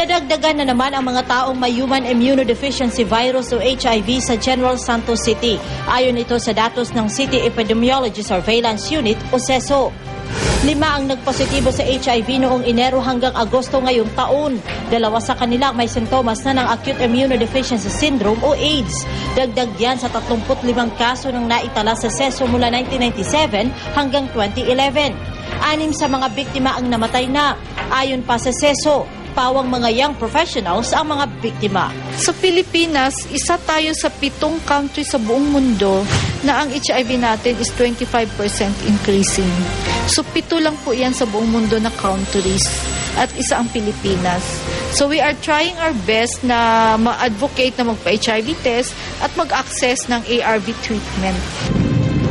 Nadagdagan na naman ang mga taong may human immunodeficiency virus o HIV sa General Santos City. Ayon ito sa datos ng City Epidemiology Surveillance Unit o CESO. 5 ang nagpositibo sa HIV noong Enero hanggang Agosto ngayong taon. 2 sa kanila may sintomas na ng acute immunodeficiency syndrome o AIDS. Dagdag yan sa 35 kaso ng naitala sa CESO mula 1997 hanggang 2011. 6 sa mga biktima ang namatay na. Ayon pa sa CESO, pawang mga young professionals ang mga biktima. Sa Pilipinas, isa tayo sa 7 country sa buong mundo na ang HIV natin is 25% increasing. So 7 lang po yan sa buong mundo na countries at isa ang Pilipinas. So we are trying our best na ma-advocate na magpa-HIV test at mag-access ng ARV treatment.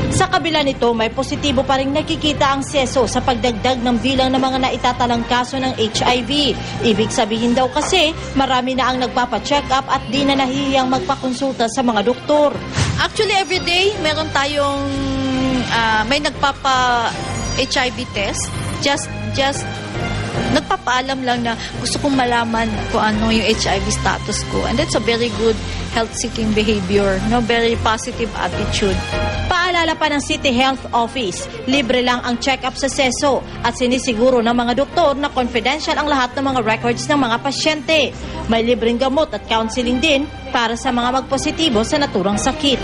Sa kabila nito, may positibo pa rin nakikita ang CESO sa pagdagdag ng bilang ng mga naitatalang kaso ng HIV. Ibig sabihin daw kasi, marami na ang nagpapa-check up at di na nahihiyang magpakonsulta sa mga doktor. Actually, every day, meron tayong may nagpapa-HIV test. Just nagpapaalam lang na gusto kong malaman kung ano yung HIV status ko. And that's a very good health-seeking behavior, no? Very positive attitude. Paalala pa ng City Health Office, libre lang ang check-up sa CESO at sinisiguro ng mga doktor na confidential ang lahat ng mga records ng mga pasyente. May libreng gamot at counseling din para sa mga magpositibo sa naturang sakit.